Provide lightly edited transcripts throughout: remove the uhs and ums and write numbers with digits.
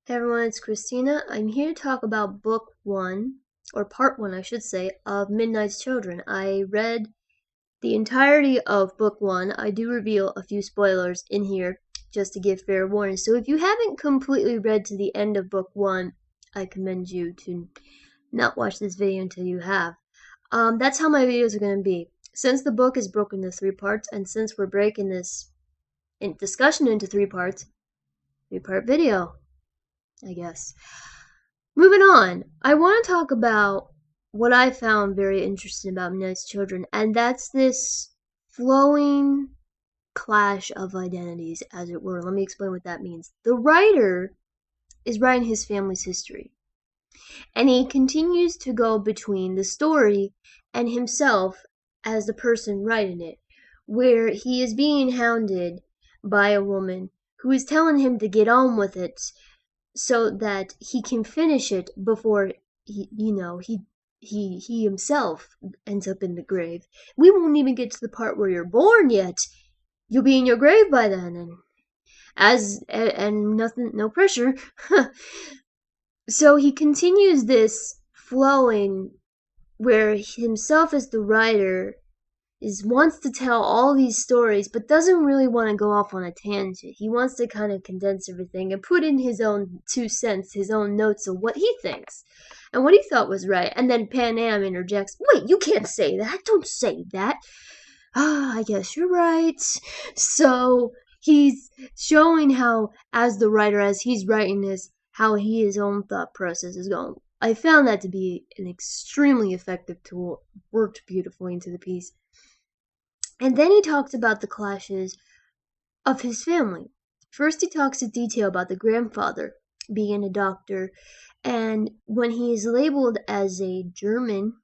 Hey everyone, it's Christina. I'm here to talk about book one, or part one, I should say, of Midnight's Children. I read the entirety of book one. I do reveal a few spoilers in here just to give fair warning. So if you haven't completely read to the end of book one, I commend you to not watch this video until you have. That's how my videos are going to be. Since the book is broken into three parts, and since we're breaking this discussion into three parts, three-part video, I guess. Moving on, I want to talk about what I found very interesting about Midnight's Children, and that's this flowing clash of identities, as it were. Let me explain what that means. The writer is writing his family's history, and he continues to go between the story and himself as the person writing it, where he is being hounded by a woman who is telling him to get on with it so that he can finish it before he himself ends up in the grave. We won't even get to the part where you're born yet. You'll be in your grave by then, and nothing, no pressure. So he continues this flowing where himself as the writer wants to tell all these stories, but doesn't really want to go off on a tangent. He wants to kind of condense everything and put in his own 2 cents, his own notes of what he thinks and what he thought was right. And then Pan Am interjects, "Wait, you can't say that. Don't say that." I guess you're right. So he's showing how, as the writer, as he's writing this, how his own thought process is going. I found that to be an extremely effective tool. Worked beautifully into the piece. And then he talks about the clashes of his family. First, he talks in detail about the grandfather being a doctor, and when he is labeled as a German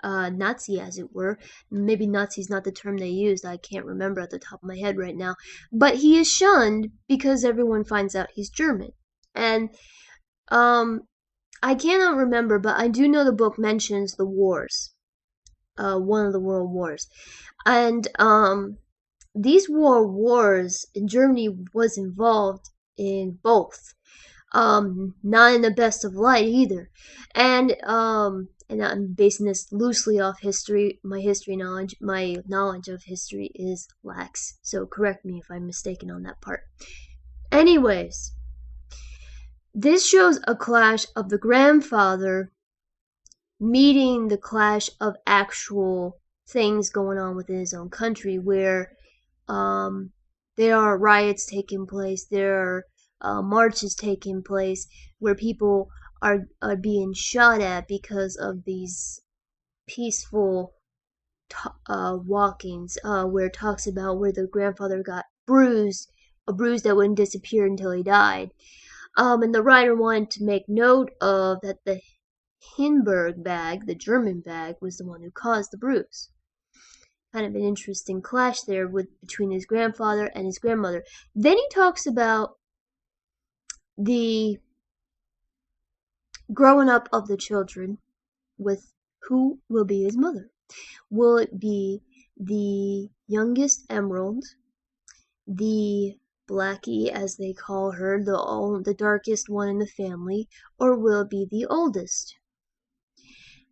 Nazi, as it were. Maybe Nazi is not the term they used. I can't remember at the top of my head right now. But he is shunned because everyone finds out he's German. And I cannot remember, but I do know the book mentions the wars. One of the world wars. And these wars, Germany was involved in both. Not in the best of light either. And I'm basing this loosely off history. My history knowledge, my knowledge of history is lax. So correct me if I'm mistaken on that part. Anyways, this shows a clash of the grandfather meeting the clash of actual things going on within his own country, where there are riots taking place, there are marches taking place, where people are being shot at because of these peaceful walkings, where it talks about where the grandfather got bruised, a bruise that wouldn't disappear until he died. And the writer wanted to make note of that the Hindenburg bag, the German bag, was the one who caused the bruise. Kind of an interesting clash there between his grandfather and his grandmother. Then he talks about the growing up of the children with who will be his mother. Will it be the youngest Emerald, the Blackie, as they call her, the darkest one in the family, or will it be the oldest?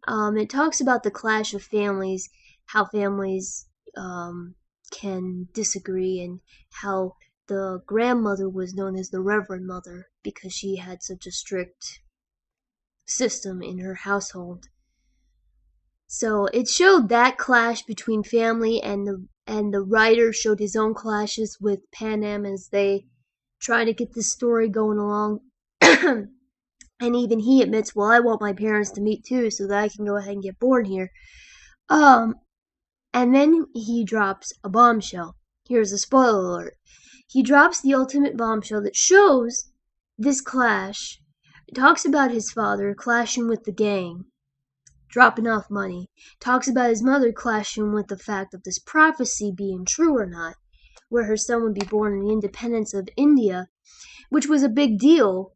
It talks about the clash of families, how families can disagree, and how the grandmother was known as the Reverend Mother because she had such a strict system in her household. So it showed that clash between family, and the writer showed his own clashes with Pan Am as they try to get this story going along. And even he admits, well, I want my parents to meet too so that I can go ahead and get born here. And then he drops a bombshell. Here's a spoiler alert. He drops the ultimate bombshell that shows this clash. It talks about his father clashing with the gang, dropping off money. Talks about his mother clashing with the fact of this prophecy being true or not, where her son would be born in the independence of India, which was a big deal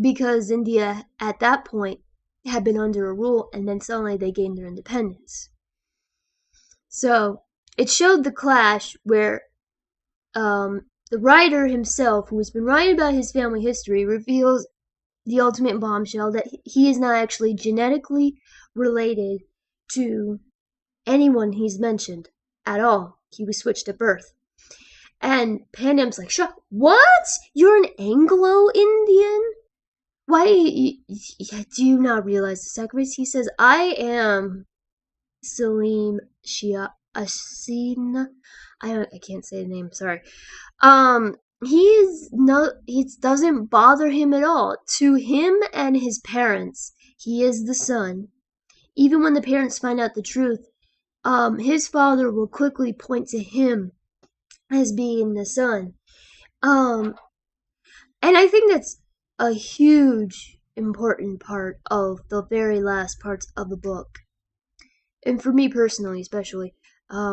because India at that point had been under a rule, and then suddenly they gained their independence. So it showed the clash where the writer himself, who has been writing about his family history, reveals the ultimate bombshell that he is not actually genetically related to anyone he's mentioned at all. He was switched at birth. And Pandem's like, "Shut! What? You're an Anglo-Indian? Why do you not realize the sacrifice?" He says, "I am Salim Shia Asin. I can't say the name. Sorry. He's no. It doesn't bother him at all. To him and his parents, he is the son. Even when the parents find out the truth, his father will quickly point to him as being the son. Um, and I think that's a huge important part of the very last parts of the book. And for me personally, especially,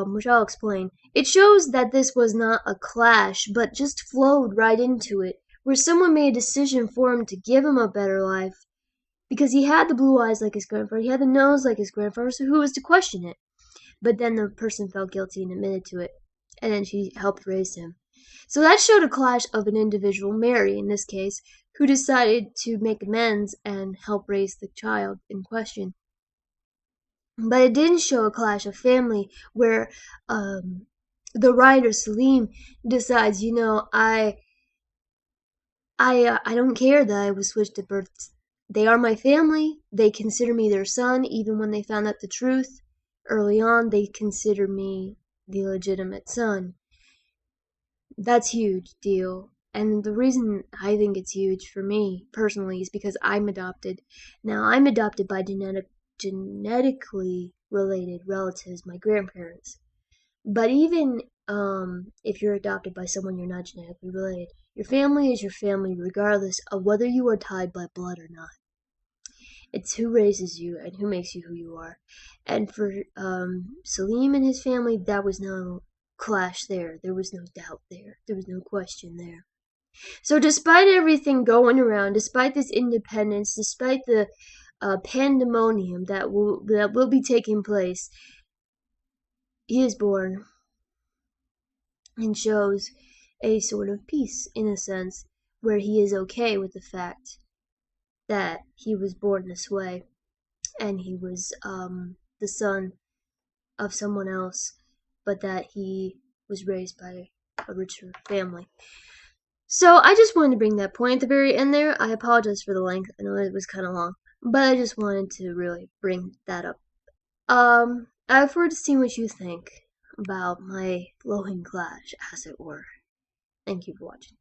which I'll explain, it shows that this was not a clash, but just flowed right into it, where someone made a decision for him to give him a better life, because he had the blue eyes like his grandfather, he had the nose like his grandfather, so who was to question it? But then the person felt guilty and admitted to it, and then she helped raise him. So that showed a clash of an individual, Mary in this case, who decided to make amends and help raise the child in question. But it didn't show a clash of family where the writer Salim decides, I don't care that I was switched at birth. They are my family. They consider me their son, even when they found out the truth. Early on, they consider me the legitimate son. That's huge deal. And the reason I think it's huge for me personally is because I'm adopted. Now, I'm adopted by genetically related relatives, my grandparents. But even if you're adopted by someone you're not genetically related, your family is your family regardless of whether you are tied by blood or not. It's who raises you and who makes you who you are. And for Salim and his family, that was no clash there. There was no doubt there. There was no question there. So despite everything going around, despite this independence, despite the pandemonium that will be taking place, he is born and shows a sort of peace in a sense, where he is okay with the fact that he was born this way and he was the son of someone else, but that he was raised by a richer family. So I just wanted to bring that point at the very end there. I apologize for the length. I know it was kind of long, but I just wanted to really bring that up. I look forward to seeing what you think about my flowing clash, as it were. Thank you for watching.